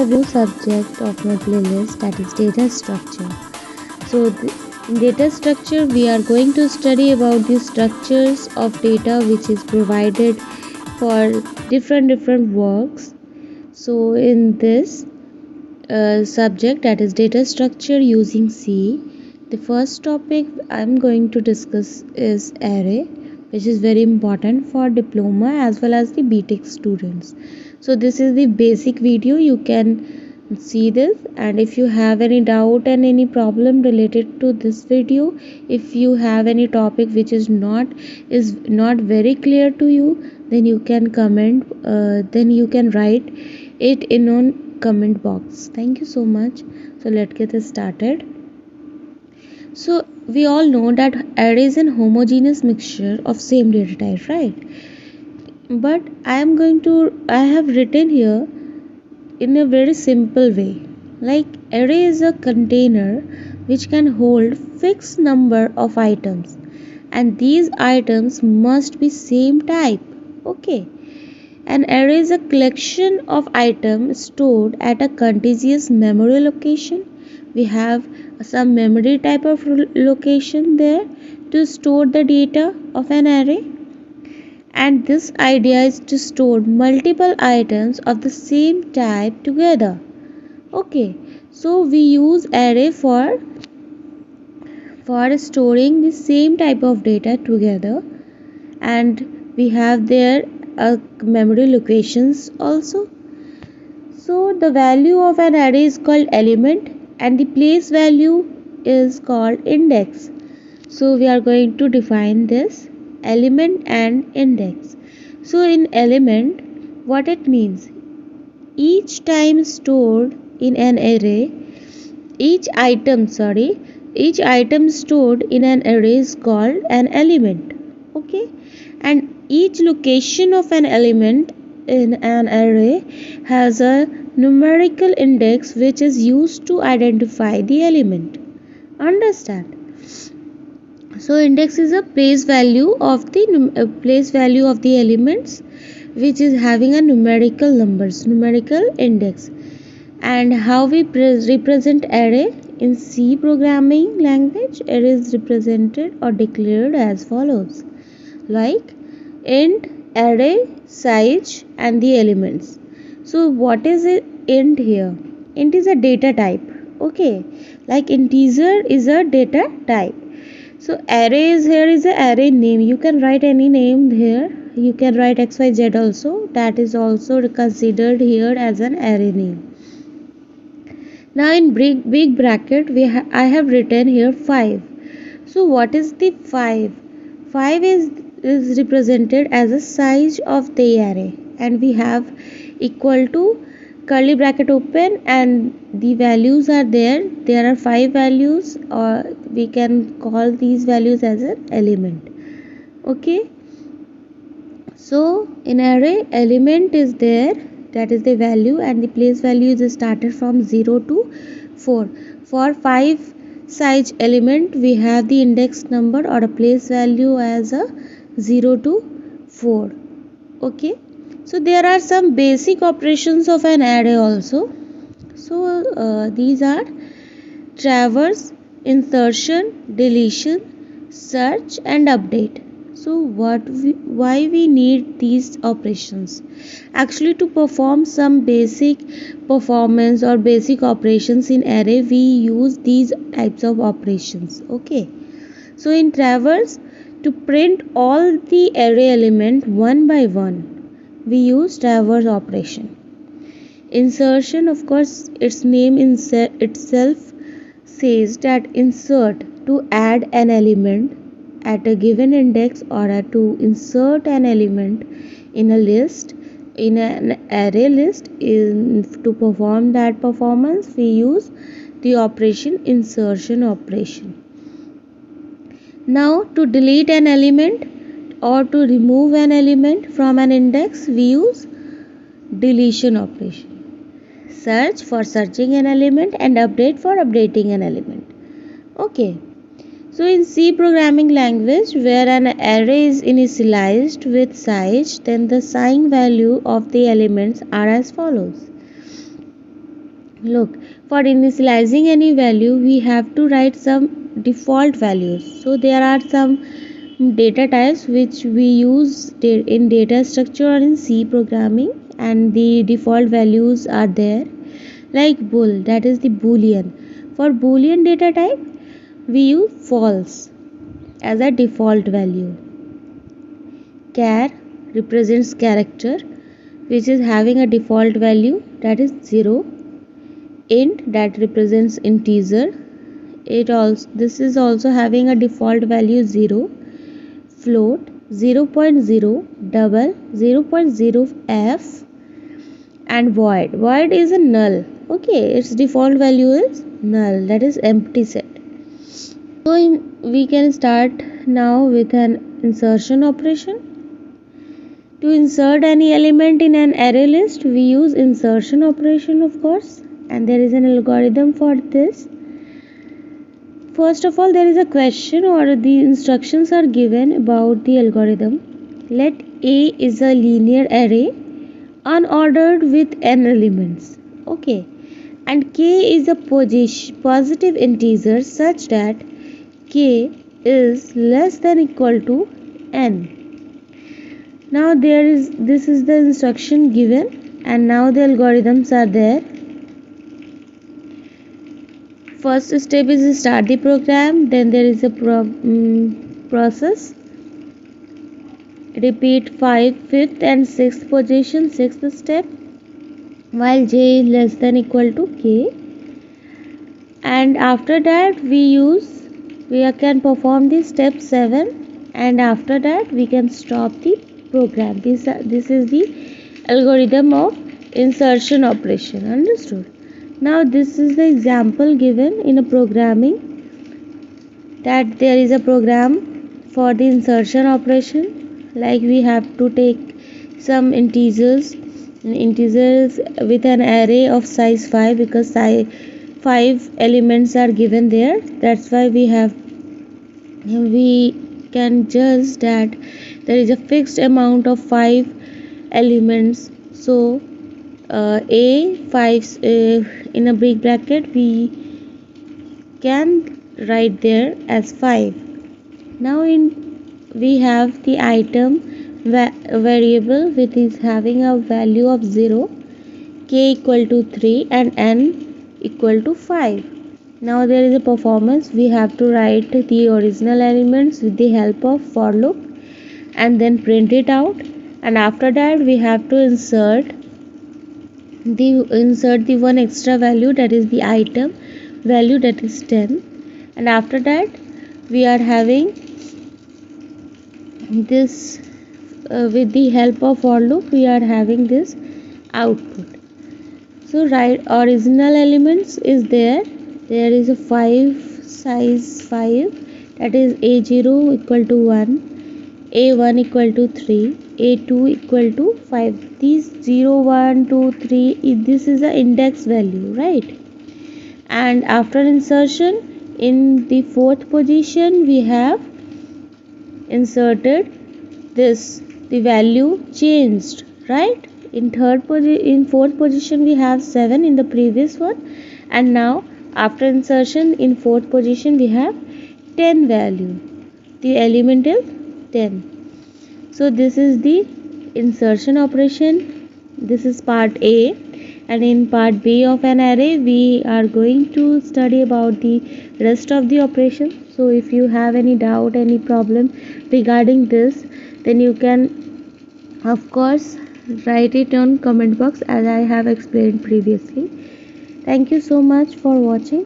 a new subject of my playlist, that is data structure. So in data structure we are going to study about the structures of data which is provided for different works. So in this subject, that is data structure using C, the first topic I'm going to discuss is array, which is very important for diploma as well as the BTech students. So this is the basic video, you can see this, and if you have any doubt and any problem related to this video, if you have any topic which is not very clear to you, then you can comment, then you can write it in on comment box. Thank you so much. So let's get this started. So we all know that array is an homogeneous mixture of same data type, right? But I have written here in a very simple way. Like array is a container which can hold fixed number of items, and these items must be same type. Okay. An array is a collection of items stored at a contiguous memory location. We have some memory type of location there to store the data of an array. And this idea is to store multiple items of the same type together. Okay, so we use array for storing the same type of data together, and we have there memory locations also. So the value of an array is called element and the place value is called index. So we are going to define this element and index. So in element, what it means, each time stored in an array, each item stored in an array is called an element. Okay, and each location of an element in an array has a numerical index which is used to identify the element. Understand? So index is a place value of the elements which is having a numerical index. And how we represent array in C programming language, array is represented or declared as follows, like int array size and the elements. So what is it int here? Int is a data type. Okay, like integer is a data type. So array is here is a array name. You can write any name here. You can write XYZ also. That is also considered here as an array name. Now in big bracket I have written here 5. So what is the 5? 5 is represented as a size of the array, and we have equal to curly bracket open and the values are there. There are 5 values, or we can call these values as an element. Okay. So in array, element is there, that is the value, and the place value is started from 0 to 4. For 5 size element, we have the index number or a place value as a 0 to 4. Okay. So there are some basic operations of an array also. So these are traverse, insertion, deletion, search and update. So why we need these operations? Actually, to perform some basic performance or basic operations in array, we use these types of operations. Okay. So in traverse, to print all the array element one by one, we use traverse operation. Insertion, of course, its name itself says that insert, to add an element at a given index, or to insert an element in a list, in an array list. To perform that performance, we use the operation insertion operation. Now to delete an element or to remove an element from an index, we use deletion operation. Search for searching an element and update for updating an element. Okay. So in C programming language, where an array is initialized with size, then the sign value of the elements are as follows. Look, for initializing any value, we have to write some default values. So there are some data types which we use in data structure or in C programming, and the default values are there, like bool, that is the boolean. For boolean data type, we use false as a default value. Char represents character, which is having a default value, that is 0. Int, that represents integer, this is also having a default value 0. Float 0.0, double 0.0 f, and void is a null. Okay, its default value is null, that is empty set. So we can start now with an insertion operation. To insert any element in an array list, we use insertion operation, of course, and there is an algorithm for this. First of all, there is a question or the instructions are given about the algorithm. Let A is a linear array unordered with n elements. Okay, and K is a positive integer such that K is less than equal to n. Now this is the instruction given, and now the algorithms are there. First step is start the program, then there is a process. Repeat 5th and 6th position, 6th step, while j is less than equal to k. And after that we can perform the step 7, and after that we can stop the program. This is the algorithm of insertion operation. Understood? Now this is the example given in a programming, that there is a program for the insertion operation, like we have to take some integers with an array of size 5, because 5 elements are given there. That's why we can judge that there is a fixed amount of 5 elements. So A5 in a big bracket we can write there as 5. Now we have the item variable which is having a value of 0, k equal to 3, and n equal to 5. Now there is a performance. We have to write the original elements with the help of for loop and then print it out, and after that we have to insert the one extra value, that is the item value, that is 10, and after that we are having this with the help of for loop we are having this output. So original elements is there is a 5 size 5, that is a0 equal to 1, a1 equal to 3, a2 equal to 5. These 0 1 2 3, this is the index value, right? And after insertion in the 4th position we have inserted this, the value changed, right? In 4th position we have 7 in the previous one, and now after insertion in 4th position we have 10 value, the element is 10. So this is the insertion operation. This is part A, and in part B of an array we are going to study about the rest of the operation. So if you have any doubt, any problem regarding this, then you can of course write it on comment box as I have explained previously. Thank you so much for watching.